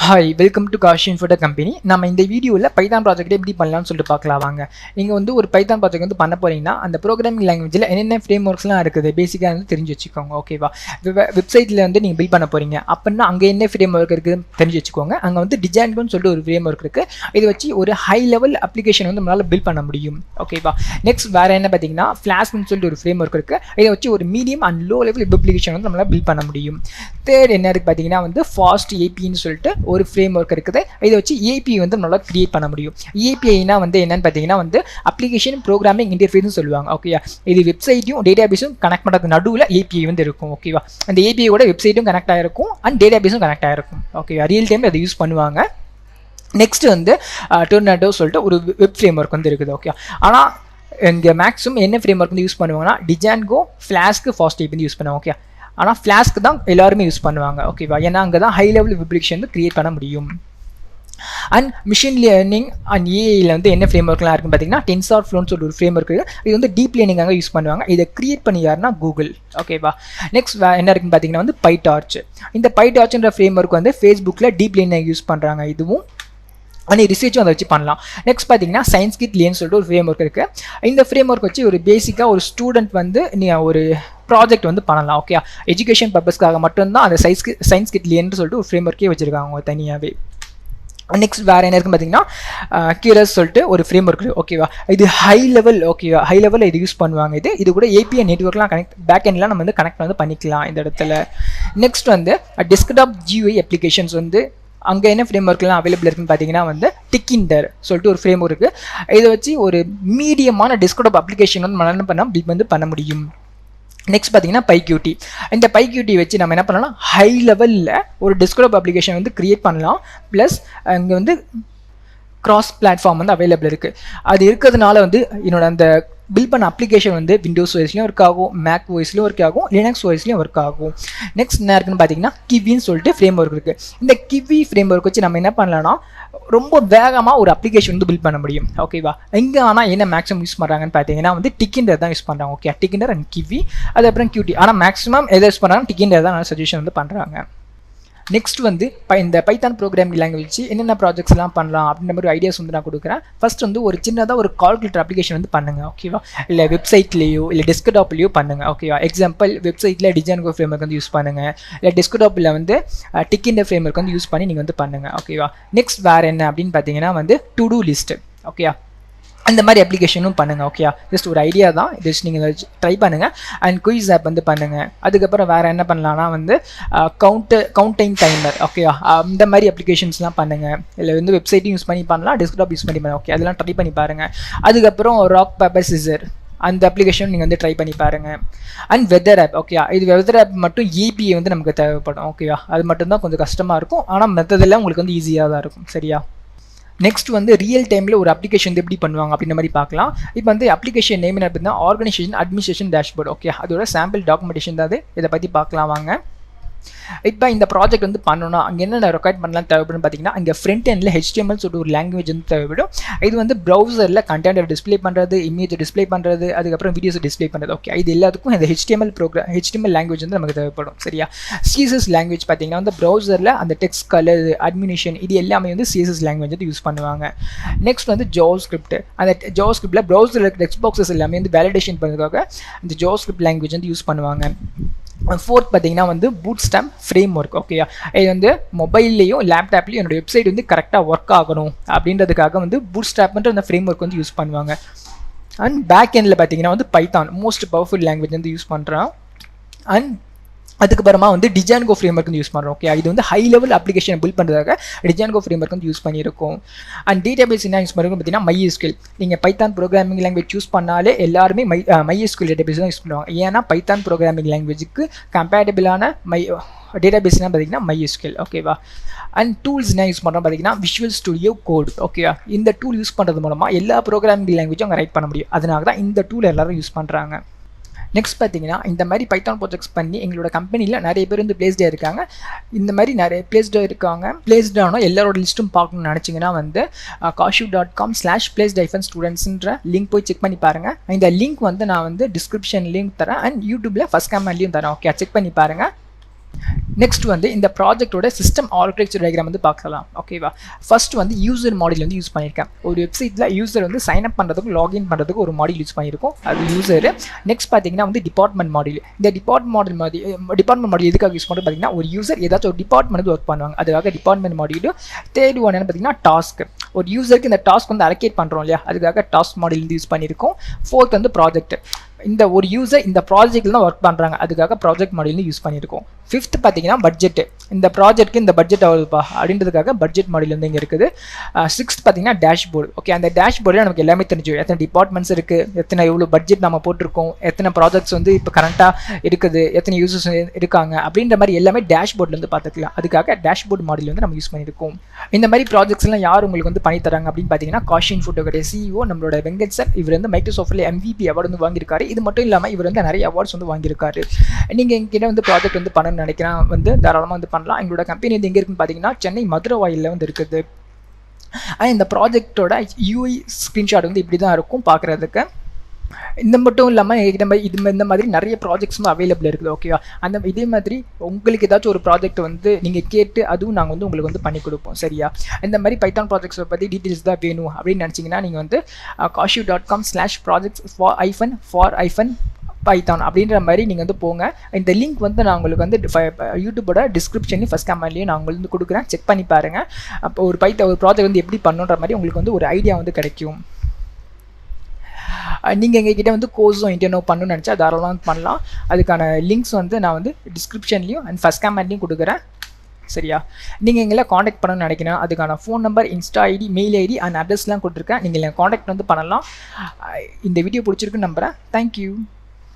Hi welcome to Kash இன்ஃபோட company. நம்ம இந்த வீடியோவில் பைத்தான் ப்ராஜெக்ட் எப்படி பண்ணலாம்னு சொல்லிட்டு பார்க்கலாம் வாங்க. நீங்கள் வந்து ஒரு பைத்தான் ப்ராஜெக்ட் வந்து பண்ண போகிறீங்கன்னா அந்த ப்ரோக்ராமிங் லாங்குவேஜில் என்னென்ன ஃப்ரேம் ஒர்க்ஸ்லாம் இருக்குது பேசிக்காக வந்து தெரிஞ்சு வச்சுக்கோங்க. ஓகேவா? வெப்சைட்டில் வந்து நீங்கள் பில்ட் பண்ண போகிறீங்க அப்படின்னா அங்கே என்ன ஃப்ரேம் ஒர்க் இருக்குதுன்னு தெரிஞ்சு வச்சுக்கோங்க. அங்கே வந்து டிஜான்கோன்னு சொல்லிட்டு ஒரு ஃப்ரேம் ஒர்க் இருக்குது. இதை வச்சு ஒரு ஹை லெவல் அப்ளிகேஷன் வந்து நம்மளால் பில்ட் பண்ண முடியும். ஓகேவா? நெக்ஸ்ட் வேறு என்ன பார்த்தீங்கன்னா ஃப்ளாஷ்னு சொல்லிட்டு ஒரு ஃப்ரேம் ஒர்க் இருக்குது. இதை வச்சு ஒரு medium and low level application வந்து நம்மளால் பில்ட் பண்ண முடியும். தேர்ட் என்ன இருக்குது பார்த்தீங்கன்னா வந்து ஃபாஸ்ட் ஏபின்னு சொல்லிட்டு ஒரு ஃப்ரேம் ஒர்க் இருக்குது. இதை வச்சு ஏபிஐ வந்து நம்மளால் கிரியேட் பண்ண முடியும். ஏபிஐனா வந்து என்னன்னு பார்த்தீங்கன்னா வந்து அப்ளிகேஷன் ப்ரோக்ராமிங் இன்டர்ஃபேஸ்னு சொல்லுவாங்க. ஓகேவா? இது வெப்சைட்டையும் டேட்டாபேஸும் கனெக்ட் பண்ணுறது நடுவில் ஏபிஐ வந்து இருக்கும். ஓகேவா? அந்த ஏபிஐயோட வெப்சைட்டும் கனெக்ட் ஆகிருக்கும் அண்ட் டேட்டாபேஸும் கனெக்ட் ஆகிருக்கும். ஓகேவா? ரியல் டைம் அதை யூஸ் பண்ணுவாங்க. நெக்ஸ்ட் வந்து டொர்னாடோ சொல்லிட்டு ஒரு வெப் ஃப்ரேம் ஒர்க் வந்து இருக்குது. ஓகே, ஆனால் இங்கே மேக்ஸிமம் என்ன ஃப்ரேம் ஒர்க் வந்து யூஸ் பண்ணுவாங்கன்னா டிஜான்கோ, ஃப்ளாஸ்க்கு, ஃபாஸ்ட் ஏபி வந்து யூஸ் பண்ணுவாங்க. ஓகே, ஆனால் ஃப்ளாஸ்க்கு தான் எல்லாருமே யூஸ் பண்ணுவாங்க. ஓகேவா? ஏன்னா அங்கே தான் ஹை லெவல் அப்ளிகேஷன் வந்து கிரியேட் பண்ண முடியும். அண்ட் மிஷின் லேர்னிங் அண்ட் ஏஐயில் வந்து என்ன ஃப்ரேம் ஒர்க்லாம் இருக்குன்னு பார்த்தீங்கன்னா டென்சார்ஃப்ளோன்னு சொல்லி ஒரு ஃப்ரேம் ஒர்க் இருக்குது. இது வந்து டீப் லேர்னிங்காக யூஸ் பண்ணுவாங்க. இதை கிரியேட் பண்ணி யாருன்னா கூகுள். ஓகேவா? நெக்ஸ்ட் என்ன இருக்குன்னு பார்த்தீங்கன்னா வந்து பைடார்ச். இந்த பைடார்ச்ன்ற ஃப்ரேம் ஒர்க் வந்து ஃபேஸ்புக்கில் டீப் லேர்னிங் யூஸ் பண்ணுறாங்க. இதுவும் ஆனால் ரிசர்ச்சும் அதை வச்சு பண்ணலாம். நெக்ஸ்ட் பார்த்தீங்கன்னா சயின்ஸ்கிட் லேன்னு சொல்லிட்டு ஒரு ஃப்ரேம் ஒர்க் இருக்குது. இந்த ஃப்ரேம் ஒர்க் வச்சு ஒரு பேசிக்காக ஒரு ஸ்டூடெண்ட் வந்து நீ ஒரு ப்ராஜெக்ட் வந்து பண்ணலாம். ஓகே, எஜுகேஷன் பர்பஸ்க்காக மட்டும்தான் அந்த சயின்ஸ்கிட் லேன்னு சொல்லிட்டு ஒரு ஃப்ரேம் ஒர்க்கே வச்சுருக்காங்க தனியாகவே. நெக்ஸ்ட் வேறு என்ன இருக்குன்னு பார்த்தீங்கன்னா கியூரஸ் சொல்லிட்டு ஒரு ஃப்ரேம் ஒர்க். ஓகேவா? இது ஹை லெவல். ஓகேவா? ஹை லெவலில் இது யூஸ் பண்ணுவாங்க. இது கூட ஏபிஐ நெட்ஒர்க்லாம் பேக் எண்ட்லாம் நம்ம வந்து கனெக்ட் வந்து பண்ணிக்கலாம் இந்த இடத்துல. நெக்ஸ்ட் வந்து டெஸ்க்டாப் ஜியூஐ அப்ளிகேஷன்ஸ் வந்து அங்கே என்ன ஃப்ரேம் ஒர்க்லாம் அவைலபிள் இருக்குன்னு பார்த்தீங்கன்னா வந்து டிக்கிண்டர் சொல்லிட்டு ஒரு ஃப்ரேம் ஒர்க் இருக்குது. இதை வச்சு ஒரு மீடியமான டெஸ்க்டாப் அப்ளிகேஷன் வந்து என்ன பண்ணால் பில்ட் வந்து பண்ண முடியும். நெக்ஸ்ட் பார்த்தீங்கன்னா பைக்யூட்டி. இந்த பைக்யூட்டி வச்சு நம்ம என்ன பண்ணலாம், ஹை லெவலில் ஒரு டெஸ்க்டாப் அப்ளிகேஷன் வந்து க்ரியேட் பண்ணலாம். ப்ளஸ் அங்கே வந்து கிராஸ் பிளாட்ஃபார்ம் வந்து அவைலபிள் இருக்குது. அது இருக்கிறதுனால வந்து என்னோட அந்த பில்ட் பண்ண அப்ளிகேஷன் வந்து விண்டோஸ் ஓஎஸ்லையும் ஒர்க் ஆகும், மேக் ஓஎஸ்லையும் ஒர்க் ஆகும், லினக்ஸ் ஓஎஸ்லையும் ஒர்க் ஆகும். நெக்ஸ்ட் என்ன இருக்குன்னு பார்த்தீங்கன்னா கிவின்னு சொல்லிட்டு ஃப்ரேம் ஒர்க் இருக்குது. இந்த கிவி ஃப்ரேம் ஒர்க் வச்சு நம்ம என்ன பண்ணலாம்னா ரொம்ப வேகமாக ஒரு அப்ளிகேஷன் வந்து பில்ட் பண்ண முடியும். ஓகேவா? இங்கே ஆனால் என்ன மேக்ஸிமம் யூஸ் பண்ணுறாங்கன்னு பார்த்தீங்கன்னா வந்து டிக்கிண்டர் தான் யூஸ் பண்ணுறாங்க. ஓகே, டிக்கிண்டர் அண்ட் கிவி, அதுக்கப்புறம் கியூட்டி. ஆனால் மேக்ஸிமம் எதை யூஸ் பண்ணுறாங்க, டிக்கிண்டர் தான் சஜஷன் வந்து பண்ணுறாங்க. நெக்ஸ்ட் வந்து இந்த பைத்தான் ப்ரோக்ராமிங் லாங்குவேஜ் என்னென்ன ப்ராஜெக்ட்ஸ்லாம் பண்ணலாம் அப்படின்ற மாதிரி ஐடியாஸ் வந்து நான் கொடுக்குறேன். ஃபர்ஸ்ட் வந்து ஒரு சின்னதாக ஒரு கால்குலேட்டர் அப்ளிகேஷன் வந்து பண்ணுங்கள். ஓகேவா? இல்லை வெப்சைட்லேயோ இல்லை டெஸ்க்டாப்லேயோ பண்ணுங்கள். ஓகேவா? எக்ஸாம்பிள் வெப்சைட்டில் டிஜான்கோ ஃப்ரேம் ஒர்க் வந்து யூஸ் பண்ணுங்கள். இல்லை டெஸ்க்டாப்பில் வந்து டிக்கிண்டர் ஃப்ரேம் ஒர்க் வந்து யூஸ் பண்ணி நீங்கள் வந்து பண்ணுங்கள். ஓகேவா? நெக்ஸ்ட் வேறு என்ன அப்படின்னு பார்த்தீங்கன்னா வந்து டு டூ லிஸ்ட்டு. ஓகே, அந்த மாதிரி அப்ளிகேஷனும் பண்ணுங்கள். ஓகே, ஜஸ்ட் ஒரு ஐடியா தான், ஜஸ்ட் நீங்கள் ட்ரை பண்ணுங்கள். அண்ட் குயிஸ் ஆப் வந்து பண்ணுங்கள். அதுக்கப்புறம் வேறு என்ன பண்ணலான்னா வந்து கவுண்டைன் டைமர். ஓகே, இந்த மாதிரி அப்ளிகேஷன்ஸ்லாம் பண்ணுங்கள். இல்லை வந்து வெப்சைட்டும் யூஸ் பண்ணி பண்ணலாம், டெஸ்க்டாப் யூஸ் பண்ணி பண்ணலாம். ஓகே, அதெல்லாம் ட்ரை பண்ணி பாருங்கள். அதுக்கப்புறம் ராக் பேப்பர் சிசர் அந்த அப்ளிகேஷன் நீங்கள் வந்து ட்ரை பண்ணி பாருங்கள். And weather app. ஓகே, இது வெதர் ஆப் மட்டும் ஏபிஐ வந்து நமக்கு தேவைப்படும். ஓகேவா? அது மட்டும்தான் கொஞ்சம் கஷ்டமாக இருக்கும், ஆனால் மெத்ததெல்லாம் உங்களுக்கு வந்து ஈஸியாக தான் இருக்கும். சரியா? நெக்ஸ்ட் வந்து ரியல் டைமில் ஒரு அப்ளிகேஷன் வந்து எப்படி பண்ணுவாங்க அப்படின்ற மாதிரி பார்க்கலாம். இப்போ வந்து அப்ளிகேஷன் நேம் என்ன அப்படின்னா ஆர்கனைசேஷன் அட்மினிஸ்ட்ரேஷன் டேஷ்போர்ட். ஓகே, அதோட சாம்பிள் டாக்குமெண்டேஷன் தான் அது. இதை பற்றி பார்க்கலாம் வாங்க. இப்போ இந்த ப்ராஜெக்ட் வந்து பண்ணணும்னா அங்கே என்னென்ன ரெக்கார்ட் பண்ணலாம் தேவைப்படும் பார்த்தீங்கன்னா இங்கே ஃப்ரண்ட் எண்டில் HTML சொல்லிட்டு ஒரு லாங்குவேஜ் வந்து தேவைப்படும். இது வந்து ப்ரௌசரில் கண்டென்ட் டிஸ்பிளே பண்ணுறது, இமேஜ் டிஸ்பிளே பண்ணுறது, அதுக்கப்புறம் வீடியோஸ் டிஸ்பிளே பண்ணுறது. ஓகே, இது எல்லாத்துக்கும் இந்த HTML லாங்குவேஜ் வந்து நமக்கு தேவைப்படும். சரியா? CSS லாங்குவேஜ் பார்த்தீங்கன்னா வந்து ப்ரௌசரில் அந்த டெக்ஸ்ட் கலர் அட்மினிஷன் இது எல்லாமே வந்து CSS லாங்குவேஜ் வந்து யூஸ் பண்ணுவாங்க. நெக்ஸ்ட் வந்து JavaScript. அந்த JavaScriptல ப்ரௌசரில் இருக்க டெக்ஸ்ட் பாக்ஸஸ் எல்லாமே வந்து வேலிடேஷன் பண்ணுறதுக்காக இந்த JavaScript லாங்குவேஜ் வந்து யூஸ் பண்ணுவாங்க. ஃபோர்த் பார்த்தீங்கன்னா வந்து பூட்ஸ்ட்ராப் ஃப்ரேம் ஒர்க். ஓகே, இது வந்து மொபைல்லையும் லேப்டாப்லையும் என்னோட வெப்சைட் வந்து கரெக்டாக ஒர்க் ஆகணும் அப்படின்றதுக்காக வந்து பூட்ஸ்ட்ராப்ன்ற அந்த ஃப்ரேம் ஒர்க் வந்து யூஸ் பண்ணுவாங்க. அண்ட் பேக் எண்டில் பார்த்தீங்கன்னா வந்து பைத்தான் மோஸ்ட் பவர்ஃபுல் லாங்குவேஜ் வந்து யூஸ் பண்ணுறோம். அண்ட் அதுக்கப்புறமா வந்து டிஜான்கோ ஃப்ரேம் ஒர்க் வந்து யூஸ் பண்ணுறோம். ஓகே, இது வந்து ஹை லெவல் அப்ளிகேஷன் பில்ட் பண்ணுறதுக்காக டிஜான்கோ ஃப்ரேம் ஒர்க் வந்து யூஸ் பண்ணியிருக்கோம். அண்ட் டேட்டாபேஸ் என்ன யூஸ் பண்ணுறோம் பார்த்தீங்கன்னா MySQL. நீங்கள் பைத்தான் ப்ரோக்ராமிங் லாங்குவேஜ் யூஸ் பண்ணாலே எல்லாருமே MySQL டேட்டாபேஸ் தான் யூஸ் பண்ணுவாங்க. ஏன்னா பைத்தான் ப்ரோக்ராமிங் லாங்குவேஜுக்கு கம்பேட்டபிளான டேட்டாபேஸ்னால் பார்த்தீங்கன்னா MySQL. ஓகேவா? அண்ட் டூல்ஸ் என்ன யூஸ் பண்ணுறோம் பார்த்தீங்கன்னா விஷுவல் ஸ்டுடியோ கோட். ஓகே, இந்த டூல் யூஸ் பண்ணுறது மூலமாக எல்லா ப்ரோக்ராமிங் லாங்குவேஜும் அங்கே ரைட் பண்ண முடியும். அதனால தான் இந்த டூல் எல்லோரும் யூஸ் பண்ணுறாங்க. நெக்ஸ்ட் பார்த்தீங்கன்னா இந்த மாதிரி பைத்தான் ப்ராஜெக்ட்ஸ் பண்ணி எங்களோட கம்பெனியில் நிறைய பேர் வந்து பிளேஸ்டாக இருக்காங்க. இந்த மாதிரி நிறைய பிளேஸ்டான எல்லாரோட லிஸ்ட்டும் பார்க்கணும்னு நினச்சிங்கன்னா வந்து kashu.com/placed-students லிங்க் போய் செக் பண்ணி பாருங்கள். இந்த லிங்க் வந்து நான் வந்து டிஸ்கிரிப்ஷன் லிங்க் தரேன் அண்ட் யூடியூப்பில் ஃபர்ஸ்ட் கமெண்ட்லையும் தரேன். ஓகே, செக் பண்ணி பாருங்கள். நெக்ஸ்ட் வந்து இந்த ப்ராஜெக்டோட சிஸ்டம் ஆர்கிடெக்சர் டயக்ராம் வந்து பார்க்கலாம். ஓகேவா? ஃபர்ஸ்ட் வந்து யூசர் மாடியூல் வந்து யூஸ் பண்ணியிருக்கேன். ஒரு வெப்சைட்டில் யூசர் வந்து சைன் அப் பண்ணுறதுக்கு லாகின் பண்ணுறதுக்கு ஒரு மாடியூல் யூஸ் பண்ணியிருக்கோம், அது யூசர். நெக்ஸ்ட் பார்த்தீங்கன்னா வந்து டிபார்ட்மெண்ட் மாடியூல். இந்த டிபார்ட்மெண்ட் மாடியூல் எதுக்காக யூஸ் பண்ணுறது பார்த்தீங்கன்னா, ஒரு யூசர் ஏதாச்சும் ஒரு டிபார்ட்மெண்ட் வந்து ஒர்க் பண்ணுவாங்க, அதுக்காக டிபார்ட்மெண்ட் மாடியூல். தேர்ட் ஒன் என்ன பார்த்தீங்கன்னா டாஸ்க். ஒரு யூசருக்கு இந்த டாஸ்க் வந்து அலோகேட் பண்ணுறோம் இல்லையா, அதுக்காக டாஸ்க் மாடியூல் வந்து யூஸ் பண்ணியிருக்கோம். ஃபோர்த் வந்து ப்ராஜெக்ட். இந்த ஒரு யூசர் இந்த ப்ராஜெக்ட்டில் தான் ஒர்க் பண்ணுறாங்க, அதுக்காக ப்ராஜெக்ட் மாடியூல் யூஸ் பண்ணியிருக்கோம். ஃபிஃப்த் பார்த்தீங்கன்னா பட்ஜெட். இந்த ப்ராஜெக்ட்க்கு இந்த பட்ஜெட் ஆகுதுப்பா அப்படின்றதுக்காக பட்ஜெட் மாடியூல் வந்து இங்கே இருக்குது. சிக்ஸ்த் பார்த்தீங்கன்னா டேஷ்போர்டு. ஓகே, அந்த டேஷ்போர்டில் நமக்கு எல்லாமே தெரிஞ்சு எத்தனை டிபார்ட்மெண்ட்ஸ் இருக்குது, எத்தனை எவ்வளோ பட்ஜெட் நம்ம போட்டிருக்கோம், எத்தனை ப்ராஜெக்ட்ஸ் வந்து இப்போ கரண்ட்டாக இருக்குது, எத்தனை யூசர்ஸ் இருக்காங்க அப்படின்ற மாதிரி எல்லாமே டேஷ்போர்டில் வந்து பார்த்துக்கலாம். அதுக்காக டேஷ்போர்ட் மாடியூல் வந்து நம்ம யூஸ் பண்ணியிருக்கோம். இந்த மாதிரி ப்ராஜெக்ட்ஸ்லாம் யார் உங்களுக்கு வந்து பண்ணி தராங்க அப்படின்னு பார்த்தீங்கன்னா, காஷின் ஃபோட்டோடைய CEO நம்மளோட வெங்கட் சார். இவர் வந்து மைக்ரோசாஃப்ட்டில் MVP அவார்டு வந்து வாங்கியிருக்காரு. இது மட்டும் இல்லாமல் இவர் வந்து நிறைய அவார்ட்ஸ் வந்து வாங்கியிருக்காரு. நீங்கள் எங்கிட்ட வந்து ப்ராஜெக்ட் வந்து பண்ணணும்னு நினைக்கிறேன் வந்து தாராளமாக வந்து பண்ணலாம். எங்களோட கம்பெனி வந்து எங்கே இருக்குன்னு பார்த்தீங்கன்னா, சென்னை மதுரவாயிலில் வந்து இருக்குது. இந்த ப்ராஜெக்டோட UI ஸ்க்ரீன்ஷாட் வந்து இப்படி தான் இருக்கும் பார்க்குறதுக்கு. இந்த மட்டும் இல்லாமல் இந்த மாதிரி நிறைய ப்ராஜெக்ட்ஸும் அவைலபிள் இருக்குது. ஓகேவா? இதே மாதிரி உங்களுக்கு ஏதாச்சும் ஒரு ப்ராஜெக்ட் வந்து நீங்கள் கேட்டு அதுவும் நாங்கள் வந்து உங்களுக்கு வந்து பண்ணி கொடுப்போம். சரியா? இந்த மாதிரி பைத்தான் ப்ராஜெக்ட்ஸை பற்றி டீட்டெயில்ஸ் தான் வேணும் அப்படின்னு நினச்சிங்கன்னா நீங்கள் வந்து kashiv.com/projects for-python அப்படின்ற மாதிரி நீங்கள் வந்து போங்க. இந்த லிங்க் வந்து நான் உங்களுக்கு வந்து யூடியூபோட டிஸ்கிரிப்ஷன்லையும் ஃபஸ்ட் கமெண்ட்லையும் நான் உங்களுக்கு வந்து கொடுக்குறேன், செக் பண்ணி பாருங்கள். அப்போ ஒரு ப்ராஜெக்ட் வந்து எப்படி பண்ணுன்ற மாதிரி உங்களுக்கு வந்து ஒரு ஐடியா வந்து கிடைக்கும். நீங்கள் எங்ககிட்ட வந்து கோர்ஸும் இன்டர்னோ பண்ணணும்னு நினச்சா தாராளமாக பண்ணலாம். அதுக்கான லிங்க்ஸ் வந்து நான் வந்து டிஸ்கிரிப்ஷன்லையும் அண்ட் ஃபஸ்ட் கமெண்ட்லையும் கொடுக்குறேன். சரியா? நீங்கள் எங்களை காண்டாக்ட் பண்ணணும்னு நினைக்கிறேன், அதுக்கான phone number, insta ID, mail ID and அட்ரஸ்லாம் கொடுத்துருக்கேன். நீங்கள் காண்டாக்ட் வந்து பண்ணலாம். இந்த வீடியோ பிடிச்சிருக்குன்னு நம்புகிறேன். தேங்க்யூ.